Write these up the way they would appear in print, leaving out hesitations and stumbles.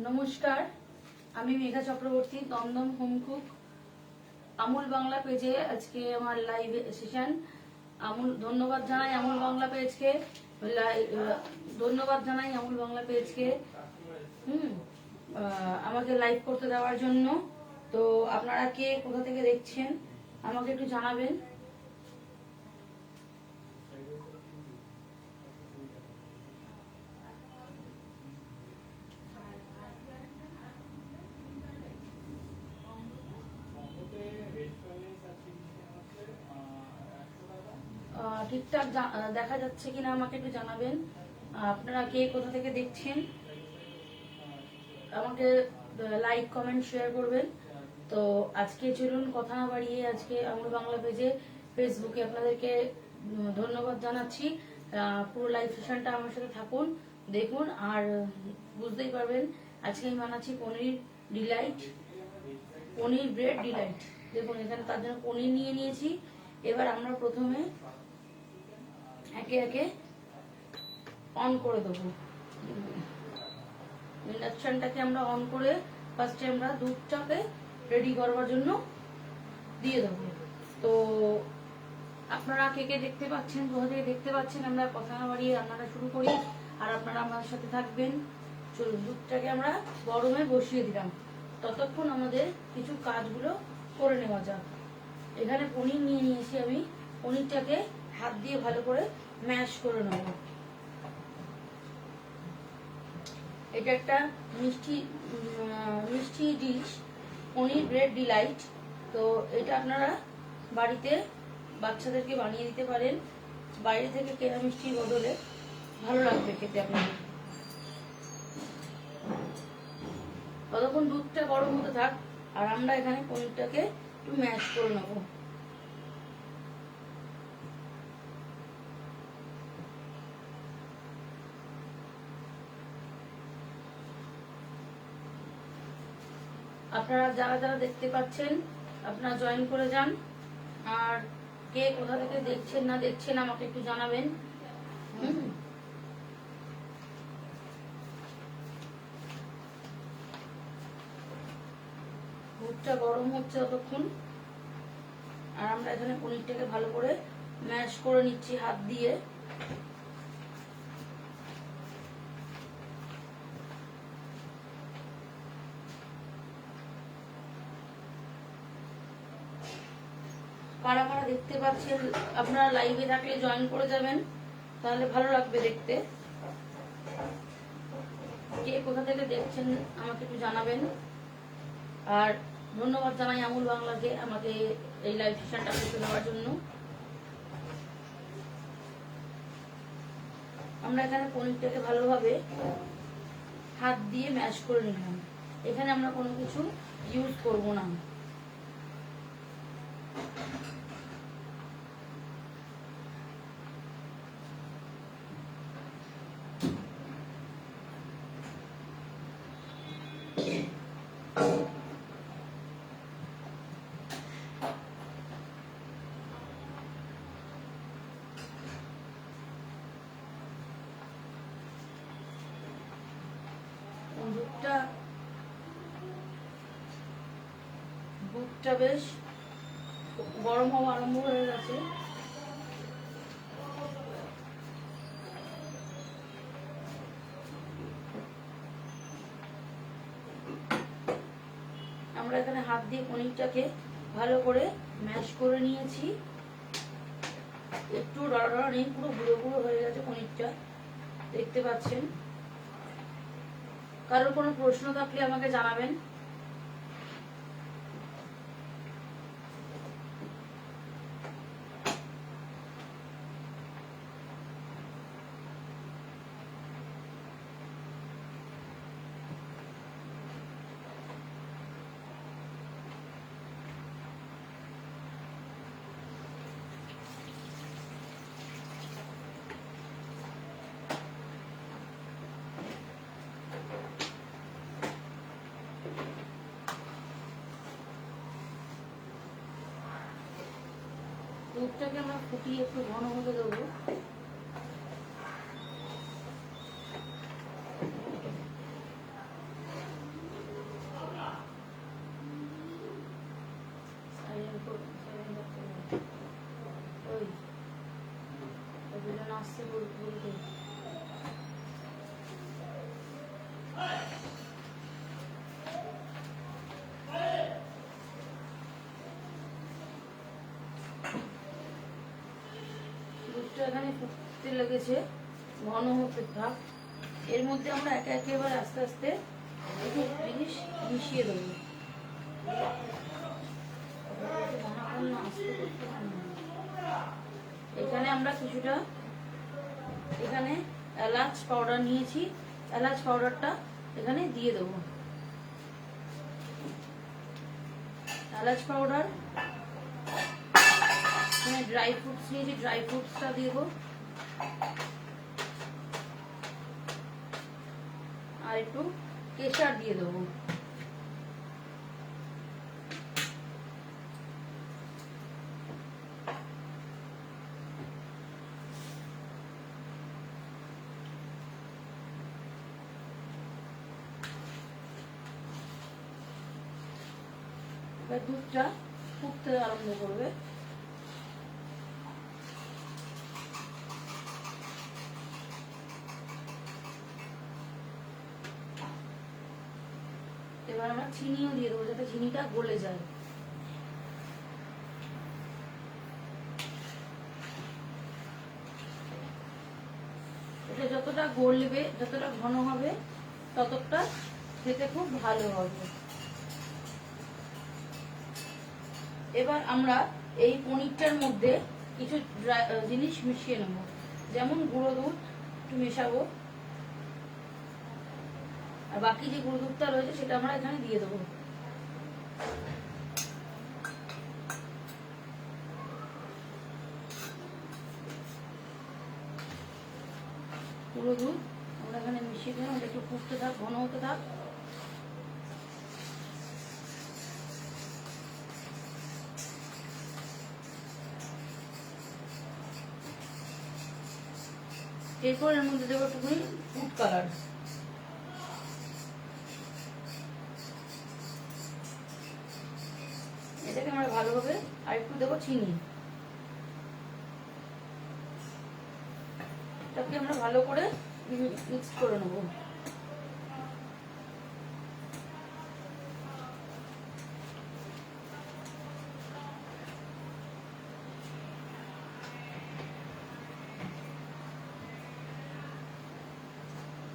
নমস্কার, আমি Megha Chakraborty, Dumdum home cook. Amul Bangla পেজে আজকে আমার লাইভ সেশন। ধন্যবাদ জানাই আমুল বাংলা পেজকে, ধন্যবাদ জানাই আমুল বাংলা পেজকে আমাকে লাইভ করতে দেওয়ার জন্য। তো আপনারা কে কোথা থেকে দেখছেন আমাকে একটু জানাবেন। ঠিকঠাক দেখা যাচ্ছে কিনা আমাকে একটু জানাবেন। আপনারা কে কোথা থেকে দেখছেন আমাকে লাইক কমেন্ট শেয়ার করবেন। তো আজকে চলুন কথা না বাড়িয়ে আজকে আমুল বাংলা পেজে ফেসবুকে আপনাদেরকে ধন্যবাদ জানাচ্ছি। পুরো লাইভ সেশনটা আমার সাথে থাকুন, দেখুন, আর বুঝতেই পারবেন আজকে আমি বানাচ্ছি পনির ডিলাইট, পনির ব্রেড ডিলাইট। দেখুন এখানে তার জন্য পনির নিয়ে নিয়েছি। এবার আমরা প্রথমে একে একে অন করে দেবো ইন্ডাকশনটাকে। আমরা অন করে ফার্স্টে আমরা দুধটাকে রেডি করবার জন্য দিয়ে দেবো। তো আপনারা কে কে দেখতে পাচ্ছেন, কোথা থেকে দেখতে পাচ্ছেন, আমরা কথা না বাড়িয়ে রান্নাটা শুরু করি আর আপনারা আমার সাথে থাকবেন। চলুন, দুধটাকে আমরা গরমে বসিয়ে দিলাম, ততক্ষণ আমাদের কিছু কাজগুলো করে নেওয়া যাক। এখানে পনির নিয়ে নিয়েছি আমি, পনিরটাকে হাত দিয়ে ভালো করে ম্যাশ করে নেব। এটা একটা মিষ্টি ডিশ, পনির ব্রেড ডিলাইট। তো এটা আপনারা বাড়িতে বাচ্চাদেরকে বানিয়ে দিতে পারেন, বাইরে থেকে কেনা মিষ্টির বদলে। ভালো লাগবে খেতে আপনাদের। ততক্ষণ দুধটা গরম হতে থাক আর আমরা এখানে পনিরটাকে একটু ম্যাশ করে নেবো। আপনারা যারা যারা দেখতে পাচ্ছেন আপনারা জয়েন করে যান, আর কে কোথা থেকে দেখছেন না দেখছেন আমাকে একটু জানাবেন। দুধটা গরম হচ্ছে ততক্ষণ, আর আমরা এখানে পনিরটাকে ভালো করে ম্যাশ করে নিচ্ছি হাত দিয়ে। কারা কারা দেখতে পাচ্ছেন আপনারা লাইভে থাকলে জয়েন করে যাবেন, তাহলে ভালো লাগবে দেখতে। কে কোথা থেকে দেখছেন আমাকে একটু জানাবেন। আর ধন্যবাদ জানাই আমুল বাংলাকে আমাকে এই লাইভ সেশনটা করতে দেওয়ার জন্য। আমরা এখানে পনিরটাকে ভালোভাবে হাত দিয়ে ম্যাশ করে নিলাম। এখানে আমরা কোনো কিছু ইউজ করব না। দুধটা বেশ গরম হওয়া আরম্ভ হয়ে গেছে। আমরা এখানে হাত দিয়ে পনিরটাকে ভালো করে ম্যাশ করে নিয়েছি। একটু ডরা নেই, পুরো গুঁড়ো গুঁড়ো হয়ে গেছে পনিরটা, দেখতে পাচ্ছেন। কারোর কোনো প্রশ্ন থাকলে আমাকে জানাবেন। দুধটাকে আমরা ফুটিয়ে একটু ঘন হতে দেবো। এখানে ফুটতে লেগেছে, ঘন হতে থাক। এর মধ্যে আমরা একে একে এবার আস্তে আস্তে একটু জিনিস মিশিয়ে দেবো। এখানে আমরা কিছুটা এখানে এলাচ পাউডার নিয়েছি, এলাচ পাউডারটা এখানে দিয়ে দেবো। এলাচ পাউডার, এখানে ড্রাই ফ্রুটস নিয়েছি, ড্রাই ফ্রুটসটা দিয়ে দেবো, আর একটু কেশর দিয়ে দেবো। এবার দুধটা ফুটতে আরম্ভ করবে। এবার আমরা চিনিও দিয়ে দেবো যাতে চিনিটা গলে যায়। এটা যতটা গলবে, যতটা ঘন হবে, ততটা খেতে খুব ভালো হবে। এবার আমরা এই পনিরটার মধ্যে কিছু জিনিস মিশিয়ে নেব, যেমন গুঁড়ো দুধ একটু মেশাবো, আর বাকি যে গুঁড়ো দুধটা রয়েছে সেটা আমরা এখানে দিয়ে দেবো। গুঁড়ো দুধ আমরা এখানে মিশিয়ে দিলাম, একটু ফুটতে থাক, ঘন হতে থাক। এরপর এর মধ্যে দেবো একটুখানি ফুড কালার। এটাকে আমরা ভালোভাবে আর একটু দেবো চিনি, এটাকে আমরা ভালো করে মিক্স করে নেবো।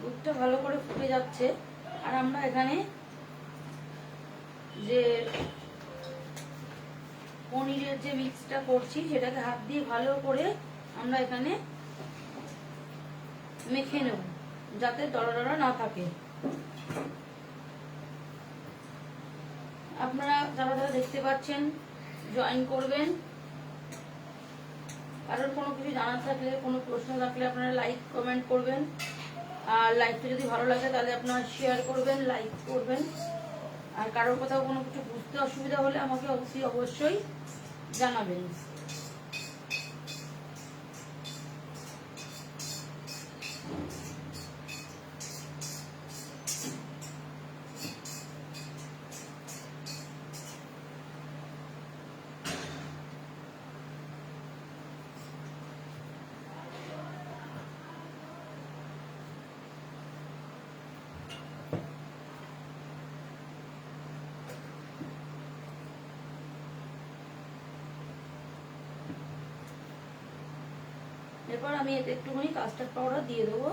দুধটা ভালো করে ফুটে যাচ্ছে, আর আমরা এখানে যে পনিরের যে মিক্সটা করছি সেটাকে হাত দিয়ে ভালো করে আমরা এখানে মেখে নেব, যাতে দলা দলা না থাকে। আপনারা যারা যারা দেখতে পাচ্ছেন জয়েন করবেন। কারোর কোনো কিছু জানার থাকলে, কোনো প্রশ্ন থাকলে আপনারা লাইক কমেন্ট করবেন, আর লাইভটা যদি ভালো লাগে তাহলে আপনারা শেয়ার করবেন, লাইক করবেন। আর কারোর কোথাও কোনো কিছু বুঝতে অসুবিধা হলে আমাকে অবশ্যই জানাবেন। এরপর আমি এতে একটুখানি কাস্টার্ড পাউডার দিয়ে দেবো।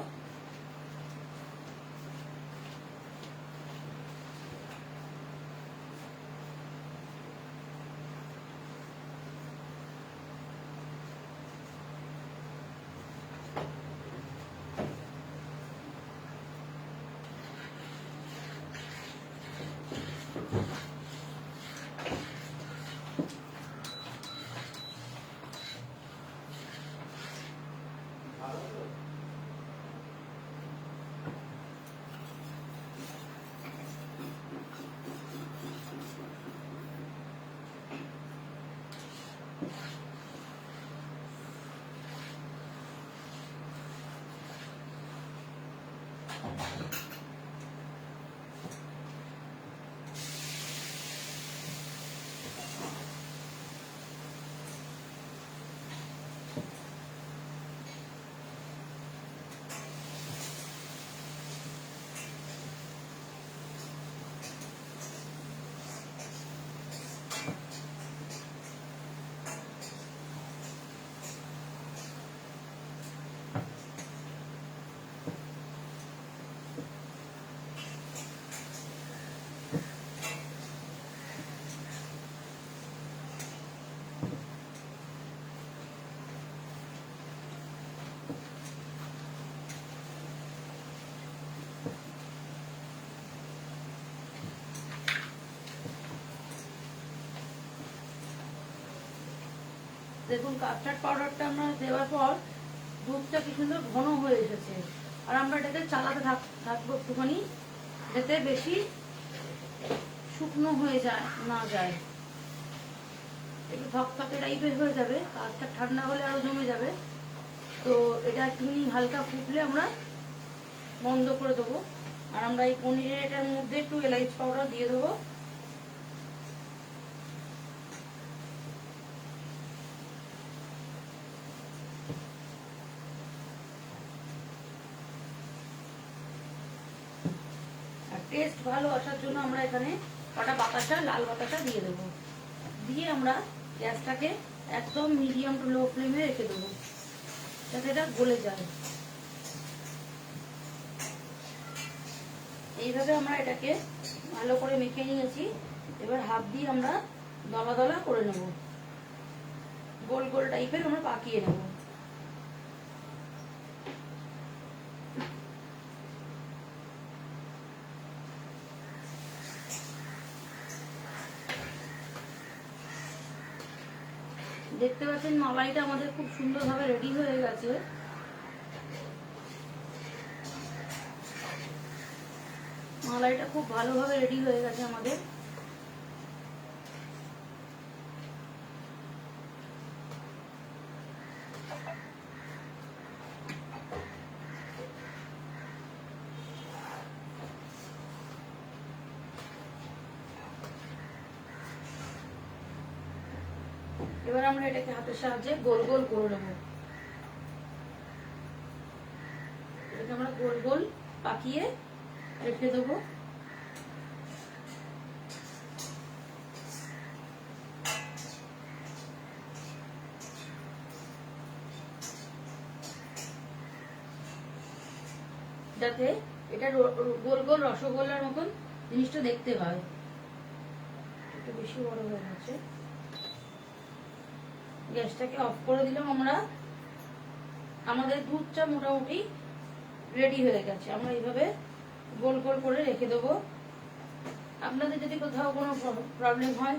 দেখুন কাস্টার্ড পাউডারটা আমরা দেওয়ার পর দুধটা কি সুন্দর ঘন হয়ে এসেছে। আর আমরা এটাকে চালাতে থাকবো একটুখানি, যাতে বেশি শুকনো হয়ে না যায়, একটু থকথকে টাইপের হয়ে যাবে। কাজটা ঠান্ডা হলে আরো জমে যাবে। তো এটা একটুখানি হালকা ফুটলে আমরা বন্ধ করে দেবো। আর আমরা এই পনিরের এটার মধ্যে একটু এলাইচ পাউডার দিয়ে দেবো। আর টেস্ট ভালো আসার জন্য আমরা এখানে কটা বাতাসা, লাল বাতাসা দিয়ে দেবো। দিয়ে আমরা গ্যাসটাকে একদম মিডিয়াম টু লো ফ্লেমে রেখে দেবো, যাতে এটা গলে যায়। এইভাবে আমরা এটাকে ভালো করে মেখে নিয়েছি। এবার হাত দিয়ে আমরা দলা দলা করে নেব, গোল গোল টাইপের আমরা পাকিয়ে নেব। দেখতে পাচ্ছেন মালাইটা আমাদের খুব সুন্দরভাবে রেডি হয়ে গেছে। মালাইটা খুব ভালোভাবে রেডি হয়ে গেছে আমাদের। এবার আমরা এটাকে হাতের সাহায্যে গোল গোল করে নেব। এটাকে আমরা গোল গোল পাকিয়ে রেখে দেবো। যাতে এটা গোল গোল রসগোল্লার মতন জিনিসটা দেখতে হয়। একটু বেশি বড় হয়ে গেছে। গ্যাসটাকে অফ করে দিলাম আমরা। আমাদের দুধটা মোটামুটি রেডি হয়ে গেছে। আমরা এইভাবে গোল গোল করে রেখে দেবো। আপনাদের যদি কোথাও কোনো প্রবলেম হয়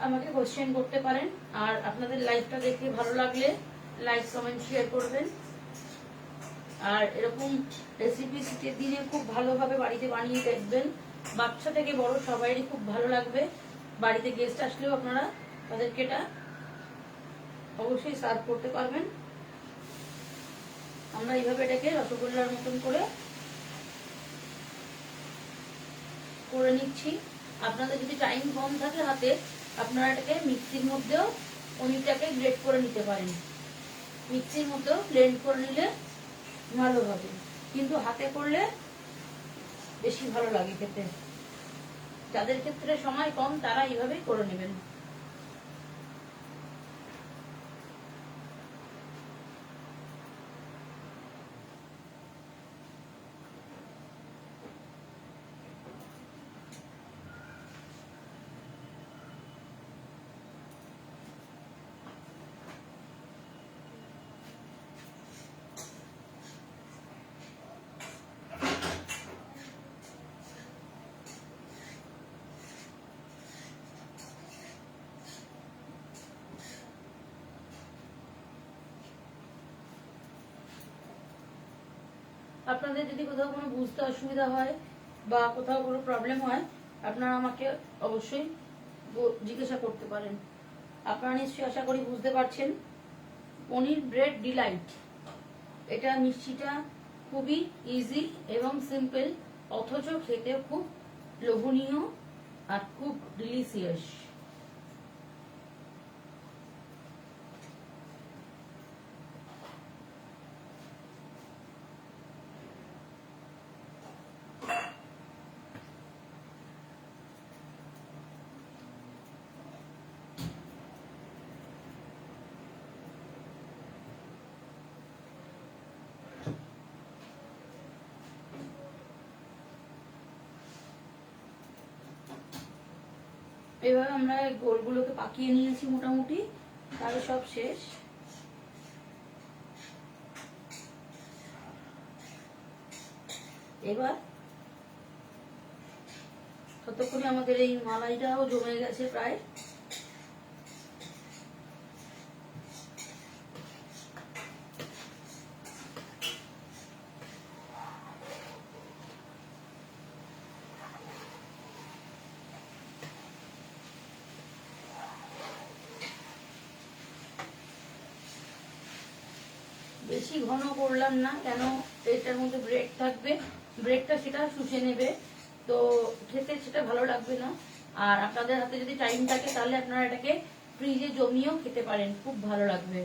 আমাকে কোশ্চেন করতে পারেন। আর আপনাদের লাইভটা দেখে ভালো লাগলে লাইক, কমেন্ট, শেয়ার করবেন। আর এরকম রেসিপি শীতের দিনে খুব ভালোভাবে বাড়িতে বানিয়ে দেখবেন। বাচ্চা থেকে বড় সবাইরই খুব ভালো লাগবে। বাড়িতে গেস্ট আসলেও আপনারা তাদেরকে এটা অবশ্যই সার্ভ করতে পারবেন। আমরা এইভাবে এটাকে রসগোল্লার মতন করে নিচ্ছি। আপনাদের যদি টাইম কম থাকে হাতে, আপনারা এটাকে মিক্সির মধ্যেও পনিরটাকে গ্রেট করে নিতে পারেন। মিক্সির মধ্যেও ব্লেন্ড করে নিলে ভালো হবে, কিন্তু হাতে করলে বেশি ভালো লাগে খেতে। যাদের ক্ষেত্রে সময় কম তারা এইভাবেই করে নেবেন। আপনাদের যদি কোথাও কোনো বুঝতে অসুবিধা হয় বা কোথাও কোনো প্রবলেম হয়, আপনারা আমাকে অবশ্যই জিজ্ঞাসা করতে পারেন। আপনারা নিশ্চয়ই আশা করি বুঝতে পারছেন। পনির ব্রেড ডিলাইট, এটা মিষ্টিটা খুবই ইজি এবং সিম্পল, অথচ খেতে খুব লোভনীয় আর খুব ডিলিশিয়াস। এবার আমরা গোলগুলোকে পাকিয়ে নিয়েছি মোটামুটি, তাহলে সব শেষ। এবার ততক্ষণে আমাদের এই মালাইটাও জমে গেছে প্রায়। বেশি ঘন করলাম না, কেন এটার মধ্যে ব্রেড থাকবে, ব্রেডটা সেটা শুষে নেবে, তো খেতে সেটা ভালো লাগবে না। আর আপনাদের হাতে যদি টাইম থাকে তাহলে আপনারা এটাকে ফ্রিজে জমিয়েও খেতে পারেন, খুব ভালো লাগবে।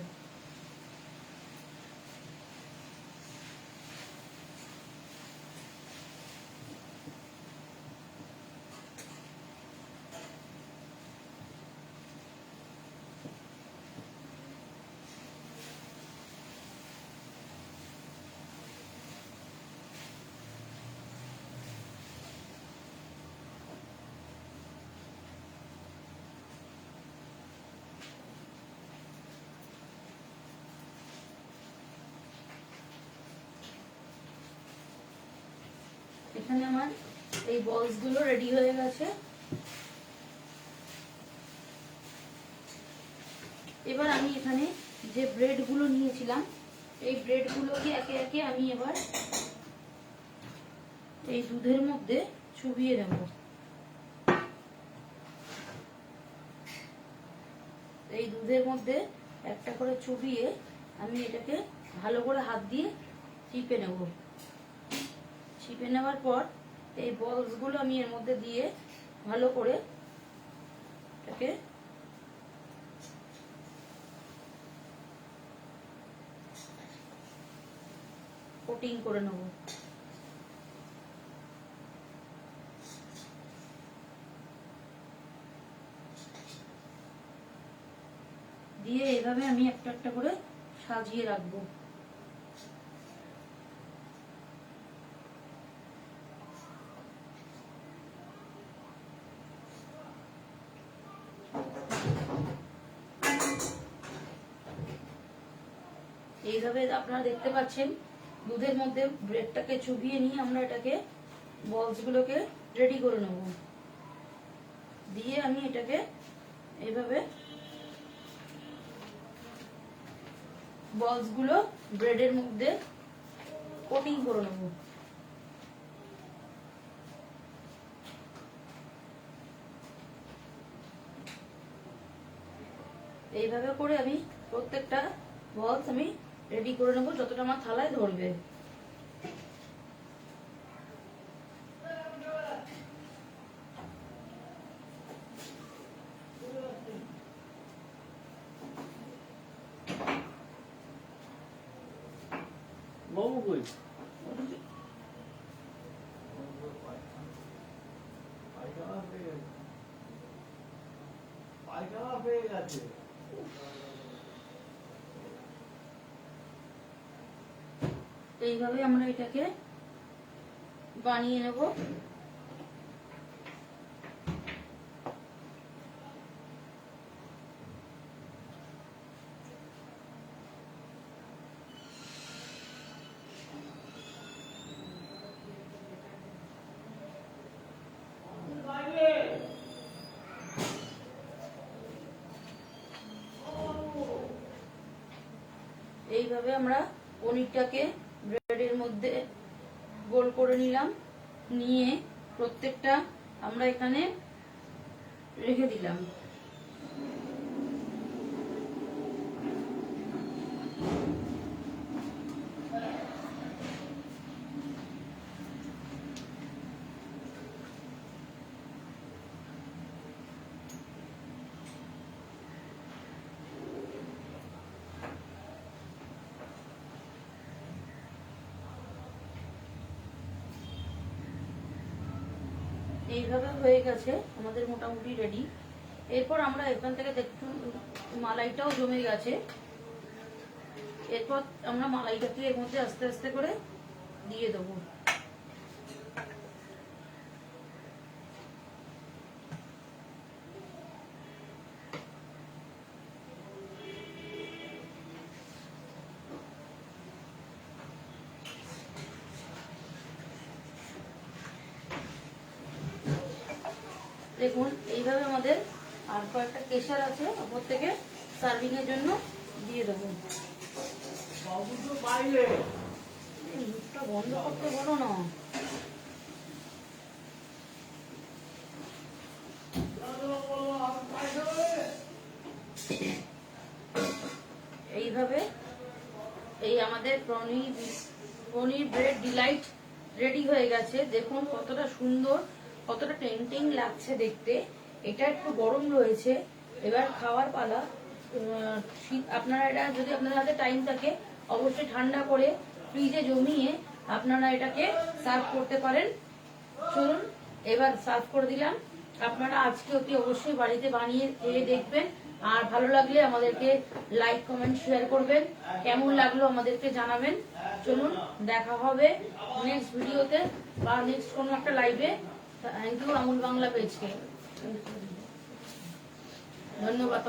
এখানে আমার এই বলস গুলো রেডি হয়ে গেছে। এবার আমি এখানে যে ব্রেড গুলো নিয়েছিলাম, এই ব্রেড গুলোকে একে একে আমি এবার এই দুধের মধ্যে চুবিয়ে নেব। এই দুধের মধ্যে একটা করে চুবিয়ে আমি এটাকে ভালো করে হাত দিয়ে চিপে নেব। চিপে নেওয়ার পর এই বলস গুলো আমি এর মধ্যে দিয়ে ভালো করে এটাকে কোটিং করে নেব। দিয়ে এভাবে আমি একটা একটা করে সাজিয়ে রাখবো। এইভাবে আপনারা দেখতে পাচ্ছেন দুধের মধ্যে ব্রেডটাকে চুবিয়ে নিয়ে আমরা এটাকে বলস গুলোকে রেডি করে নেব। দিয়ে আমি এটাকে এইভাবে বলস গুলো ব্রেডের মধ্যে কোটিং করে নেব। এইভাবে করে আমি প্রত্যেকটা বলস আমি রেডি করে নেব যতটা আমার থালায় ধরবে। এইভাবে আমরা এটাকে বানিয়ে নেব। এইভাবে আমরা পনিরটাকে ব্রেডের মধ্যে গোল করে নিলাম, নিয়ে প্রত্যেকটা আমরা এখানে রেখে দিলাম। এইভাবে হয়ে গেছে আমাদের মোটামুটি রেডি। এরপর আমরা এখান থেকে দেখুন মালাইটাও জমে গেছে। এরপর আমরা মালাইটাকে এর মধ্যে আস্তে আস্তে করে দিয়ে দেবো। দেখুন এইভাবে আমাদের আর কয়েকটা কেশর আছে ওপর থেকে সার্ভিং এর জন্য দিয়ে দেবো। মুখটা বন্ধ করতে বলো না। এইভাবে এই আমাদের পনির ব্রেড ডিলাইট রেডি হয়ে গেছে। দেখুন কতটা সুন্দর, কতটা টেম্পটিং লাগছে দেখতে। এটা একটু গরম রয়েছে, এবার খাওয়ার পালা। আপনারা এটা যদি আপনাদের হাতে টাইম থাকে অবশ্যই ঠান্ডা করে ফ্রিজে জমিয়ে আপনারা এটাকে সার্ভ করতে পারেন। চলুন এবার সার্ভ করে দিলাম। আপনারা আজকে অতি অবশ্যই বাড়িতে বানিয়ে খেয়ে দেখবেন, আর ভালো লাগলে আমাদেরকে লাইক কমেন্ট শেয়ার করবেন, কেমন লাগলো আমাদেরকে জানাবেন। চলুন দেখা হবে নেক্সট ভিডিওতে বা নেক্সট কোনো একটা লাইভে। থ্যাংক ইউ আমুল বাংলা পেজকে, ধন্যবাদ।